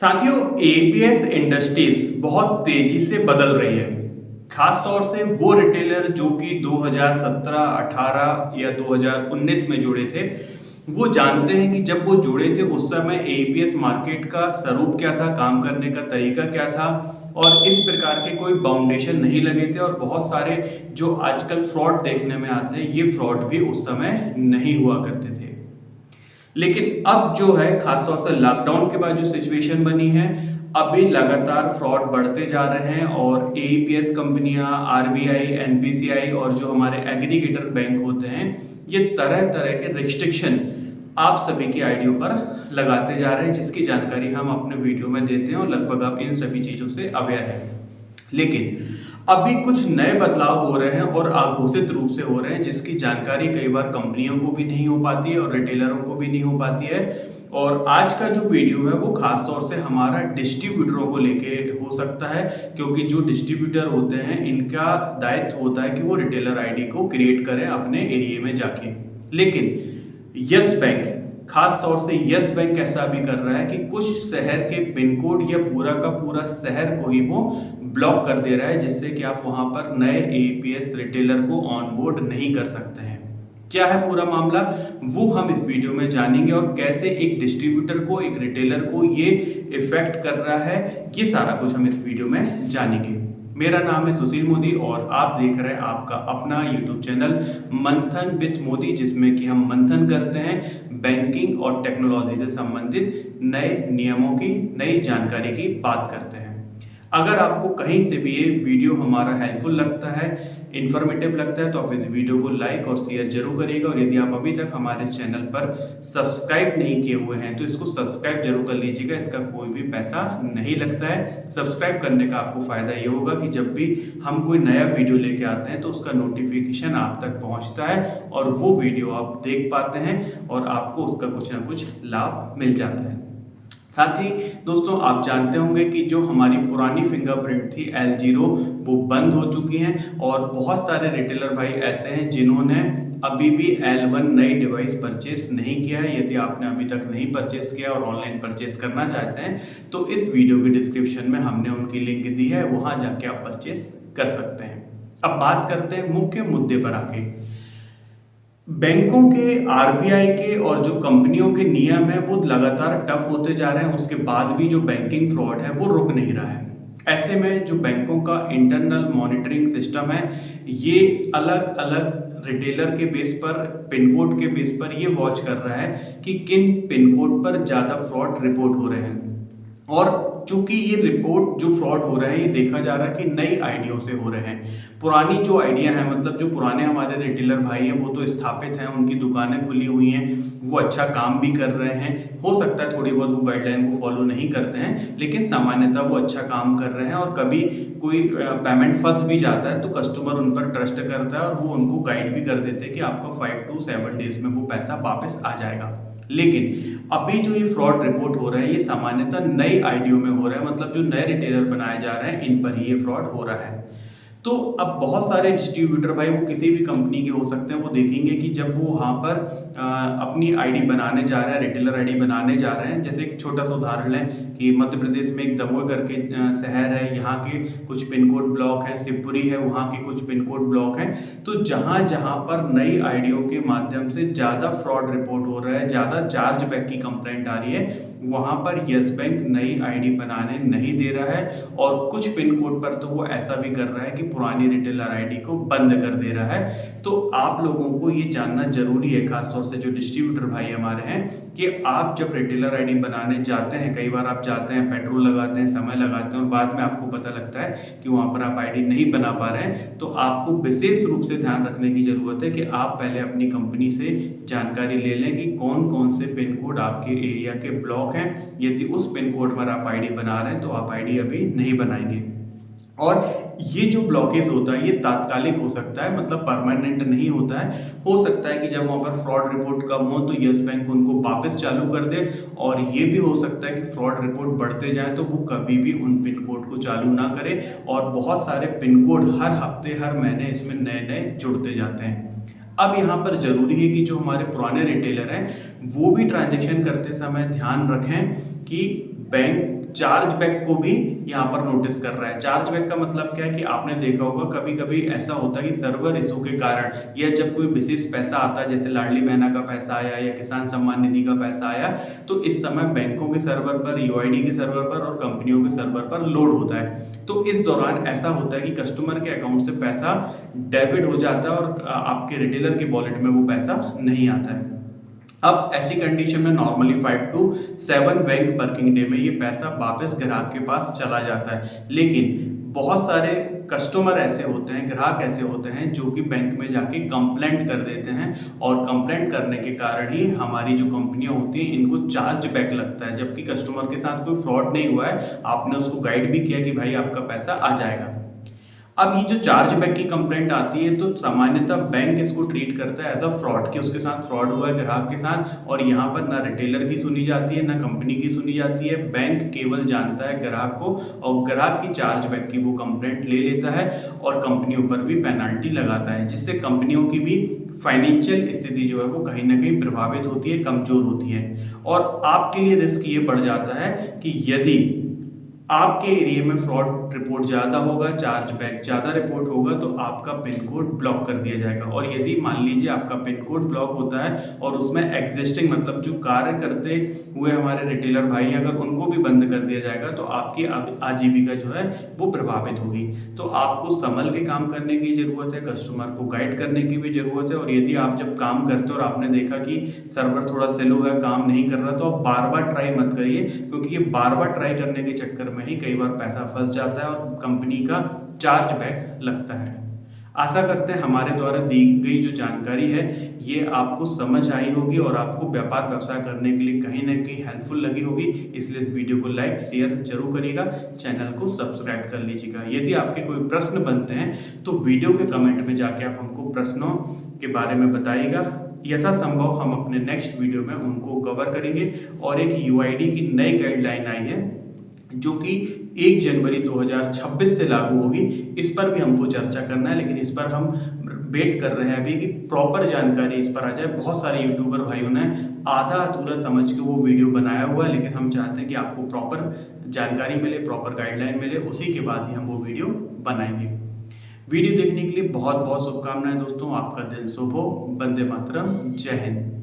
साथियों, APS industries बहुत तेजी से बदल रही है। खास तौर से वो रिटेलर जो कि 2017, 18 या 2019 में जुड़े थे, वो जानते हैं कि जब वो जुड़े थे उस समय एपीएस मार्केट का स्वरूप क्या था, काम करने का तरीका क्या था और इस प्रकार के कोई बाउंडेशन नहीं लगे थे और बहुत सारे जो आजकल फ्रॉड देखने में आते हैं, ये फ्रॉड भी उस समय नहीं हुआ करते थे। लेकिन अब जो है खासतौर से लॉकडाउन के बाद जो सिचुएशन बनी है, अभी लगातार फ्रॉड बढ़ते जा रहे हैं और एईपीएस कंपनियां, आरबीआई, एनपीसीआई और जो हमारे एग्रीगेटर बैंक होते हैं, ये तरह तरह के रिस्ट्रिक्शन आप सभी की आईडियों पर लगाते जा रहे हैं, जिसकी जानकारी हम अपने वीडियो में देते हैं और लगभग आप इन सभी चीज़ों से अवेयर हैं। लेकिन अभी कुछ नए बदलाव हो रहे हैं और अघोषित रूप से हो रहे हैं, जिसकी जानकारी कई बार कंपनियों को भी नहीं हो पाती है और रिटेलरों को भी नहीं हो पाती है। और आज का जो वीडियो है वो खास तौर से हमारा डिस्ट्रीब्यूटरों को लेके हो सकता है, क्योंकि जो डिस्ट्रीब्यूटर होते हैं इनका दायित्व होता है कि वो रिटेलर आईडी को क्रिएट करें अपने एरिया में जाके। लेकिन यस बैंक, खास तौर से यस बैंक ऐसा भी कर रहा है कि कुछ शहर के पिन कोड या पूरा का पूरा शहर को ही वो ब्लॉक कर दे रहा है, जिससे कि आप वहां पर नए एपीएस रिटेलर को ऑनबोर्ड नहीं कर सकते हैं। क्या है पूरा मामला, वो हम इस वीडियो में जानेंगे और कैसे एक डिस्ट्रीब्यूटर को, एक रिटेलर को ये इफेक्ट कर रहा है, ये सारा कुछ हम इस वीडियो में जानेंगे। मेरा नाम है सुशील मोदी और आप देख रहे हैं आपका अपना यूट्यूब चैनल मंथन विद मोदी, जिसमें कि हम मंथन करते हैं बैंकिंग और टेक्नोलॉजी से संबंधित नए नियमों की, नई जानकारी की बात करते हैं। अगर आपको कहीं से भी ये वीडियो हमारा हेल्पफुल लगता है, इन्फॉर्मेटिव लगता है, तो आप इस वीडियो को लाइक और शेयर जरूर करिएगा। और यदि आप अभी तक हमारे चैनल पर सब्सक्राइब नहीं किए हुए हैं तो इसको सब्सक्राइब जरूर कर लीजिएगा, इसका कोई भी पैसा नहीं लगता है। सब्सक्राइब करने का आपको फायदा ये होगा कि जब भी हम कोई नया वीडियो लेके आते हैं तो उसका नोटिफिकेशन आप तक पहुंचता है और वो वीडियो आप देख पाते हैं और आपको उसका कुछ ना कुछ लाभ मिल जाता है। साथ ही दोस्तों, आप जानते होंगे कि जो हमारी पुरानी फिंगरप्रिंट थी L0, वो बंद हो चुकी हैं और बहुत सारे रिटेलर भाई ऐसे हैं जिन्होंने अभी भी L1 नई डिवाइस परचेस नहीं किया है। यदि आपने अभी तक नहीं परचेस किया और ऑनलाइन परचेस करना चाहते हैं तो इस वीडियो के डिस्क्रिप्शन में हमने उनकी लिंक दी है, वहां जाके आप परचेस कर सकते हैं। अब बात करते हैं मुख्य मुद्दे पर आके। बैंकों के, आरबीआई के और जो कंपनियों के नियम है वो लगातार टफ होते जा रहे हैं, उसके बाद भी जो बैंकिंग फ्रॉड है वो रुक नहीं रहा है। ऐसे में जो बैंकों का इंटरनल मॉनिटरिंग सिस्टम है, ये अलग अलग रिटेलर के बेस पर, पिन कोड के बेस पर ये वॉच कर रहा है कि किन पिन कोड पर ज़्यादा फ्रॉड रिपोर्ट हो रहे हैं। और चूंकि ये रिपोर्ट जो फ्रॉड हो रहा है, ये देखा जा रहा है कि नई आईडियों से हो रहे हैं। पुरानी जो आइडिया है, मतलब जो पुराने हमारे रिटेलर भाई हैं वो तो स्थापित हैं, उनकी दुकानें खुली हुई हैं, वो अच्छा काम भी कर रहे हैं। हो सकता है थोड़ी बहुत वो गाइडलाइन को फॉलो नहीं करते हैं, लेकिन सामान्यतः वो अच्छा काम कर रहे हैं। और कभी कोई पेमेंट फंस भी जाता है तो कस्टमर उन पर ट्रस्ट करता है और वो उनको गाइड भी कर देते हैं कि आपका 5 to 7 डेज में वो पैसा वापस आ जाएगा। लेकिन अभी जो ये फ्रॉड रिपोर्ट हो रहा है, ये सामान्यतः नई आईडियो में हो रहा है, मतलब जो नए रिटेलर बनाए जा रहे हैं इन पर ही ये फ्रॉड हो रहा है। तो अब बहुत सारे डिस्ट्रीब्यूटर भाई, वो किसी भी कंपनी के हो सकते हैं, वो देखेंगे कि जब वो वहाँ पर अपनी आईडी बनाने जा रहे हैं, रिटेलर आईडी बनाने जा रहे हैं। जैसे एक छोटा सा उदाहरण लें कि मध्य प्रदेश में एक दमोह करके शहर है, यहाँ के कुछ पिन कोड ब्लॉक हैं, शिवपुरी है, वहाँ के कुछ पिन कोड ब्लॉक हैं। तो जहाँ जहाँ पर नई आईडियों के माध्यम से ज़्यादा फ्रॉड रिपोर्ट हो रहा है, ज़्यादा चार्ज बैक की कंप्लेंट आ रही है, वहाँ पर यस बैंक नई आईडी बनाने नहीं दे रहा है। और कुछ पिन कोड पर तो वो ऐसा भी कर रहा है कि पुरानी रिटेलर आईडी को बंद कर दे रहा है। तो आप लोगों को ये जानना जरूरी है, खासतौर से जो डिस्ट्रीब्यूटर भाई हमारे हैं, कि आप जब रिटेलर आईडी बनाने जाते हैं, कई बार आप जाते हैं, पेट्रोल लगाते हैं, समय लगाते हैं और बाद में आपको पता लगता है कि वहाँ पर आप आईडी नहीं बना पा रहे हैं, तो आपको विशेष रूप से ध्यान रखने की जरूरत है कि आप पहले अपनी कंपनी से जानकारी ले लें कि कौन कौन से पिन कोड आपके एरिया के ब्लॉक हैं। यदि उस पिन कोड पर आप आईडी बना रहे हैं तो आप आईडी अभी नहीं बनाएंगे। और ये जो ब्लॉकेज होता है ये तात्कालिक हो सकता है, मतलब परमानेंट नहीं होता है। हो सकता है कि जब वहाँ पर फ्रॉड रिपोर्ट कम हो तो यस बैंक उनको वापस चालू कर दे, और ये भी हो सकता है कि फ्रॉड रिपोर्ट बढ़ते जाए तो वो कभी भी उन पिन कोड को चालू ना करे। और बहुत सारे पिन कोड हर हफ्ते, हर महीने इसमें नए नए जुड़ते जाते हैं। अब यहाँ पर जरूरी है कि जो हमारे पुराने रिटेलर हैं वो भी ट्रांजैक्शन करते समय ध्यान रखें कि बैंक चार्जबैक को भी यहाँ पर नोटिस कर रहा है। चार्जबैक का मतलब क्या है कि आपने देखा होगा कभी कभी ऐसा होता है कि सर्वर इशू के कारण या जब कोई विशेष पैसा आता है, जैसे लाडली बहना का पैसा आया या किसान सम्मान निधि का पैसा आया, तो इस समय बैंकों के सर्वर पर, यूआईडी के सर्वर पर और कंपनियों के सर्वर पर लोड होता है। तो इस दौरान ऐसा होता है कि कस्टमर के अकाउंट से पैसा डेबिट हो जाता है और आपके रिटेलर के वॉलेट में वो पैसा नहीं आता है। अब ऐसी कंडीशन में normally 5 to 7 bank working day में ये पैसा वापस ग्राहक के पास चला जाता है। लेकिन बहुत सारे कस्टमर ऐसे होते हैं, ग्राहक ऐसे होते हैं जो कि बैंक में जाके कंप्लेंट कर देते हैं और कंप्लेंट करने के कारण ही हमारी जो कंपनियां होती हैं इनको चार्ज बैक लगता है, जबकि कस्टमर के साथ कोई फ्रॉड नहीं हुआ है। आपने उसको गाइड भी किया कि भाई आपका पैसा आ जाएगा। अब ये जो चार्जबैक की कंप्लेंट आती है तो सामान्यतः बैंक इसको ट्रीट करता है एज अ फ्रॉड, कि उसके साथ फ्रॉड हुआ है ग्राहक के साथ, और यहाँ पर ना रिटेलर की सुनी जाती है ना कंपनी की सुनी जाती है। बैंक केवल जानता है ग्राहक को और ग्राहक की चार्जबैक की वो कंप्लेंट ले लेता है और कंपनियों पर भी पेनल्टी लगाता है, जिससे कंपनियों की भी फाइनेंशियल स्थिति जो है वो कहीं ना कहीं प्रभावित होती है, कमजोर होती है। और आपके लिए रिस्क ये बढ़ जाता है कि यदि आपके एरिया में फ्रॉड रिपोर्ट ज़्यादा होगा, चार्जबैक ज़्यादा रिपोर्ट होगा, तो आपका पिन कोड ब्लॉक कर दिया जाएगा। और यदि मान लीजिए आपका पिन कोड ब्लॉक होता है और उसमें एग्जिस्टिंग मतलब जो कार्य करते हुए हमारे रिटेलर भाई अगर उनको भी बंद कर दिया जाएगा तो आपकी आजीविका जो है वो प्रभावित होगी। तो आपको संभल के काम करने की ज़रूरत है, कस्टमर को गाइड करने की भी ज़रूरत है। और यदि आप जब काम करते हो और आपने देखा कि सर्वर थोड़ा स्लो है, काम नहीं कर रहा, तो आप बार बार ट्राई मत करिए, क्योंकि ये बार बार ट्राई करने के चक्कर में ही कई बार पैसा फंस जाता है और कंपनी का चार्जबैक लगता है। आशा करते हैं हमारे द्वारा दी गई जो जानकारी है ये आपको समझ आई होगी और आपको व्यापार व्यवसाय करने के लिए कहीं ना कहीं हेल्पफुल लगी होगी। इसलिए इस वीडियो को लाइक शेयर जरूर करिएगा, चैनल को सब्सक्राइब कर लीजिएगा। यदि आपके कोई प्रश्न बनते हैं तो वीडियो के कमेंट में जाके आप हमको प्रश्नों के बारे में बताइएगा। यथासंभव हम अपने नेक्स्ट वीडियो में उनको कवर करेंगे। और एक यूआईडी की नई गाइडलाइन आई है जो कि 1 जनवरी 2026 से लागू होगी, इस पर भी हमको चर्चा करना है। लेकिन इस पर हम वेट कर रहे हैं अभी कि प्रॉपर जानकारी इस पर आ जाए। बहुत सारे यूट्यूबर भाइयों ने आधा अधूरा समझ के वो वीडियो बनाया हुआ है, लेकिन हम चाहते हैं कि आपको प्रॉपर जानकारी मिले, प्रॉपर गाइडलाइन मिले, उसी के बाद ही हम वो वीडियो बनाएंगे। वीडियो देखने के लिए बहुत बहुत शुभकामनाएं दोस्तों। आपका दिन शुभ हो। वंदे मातरम। जय हिंद।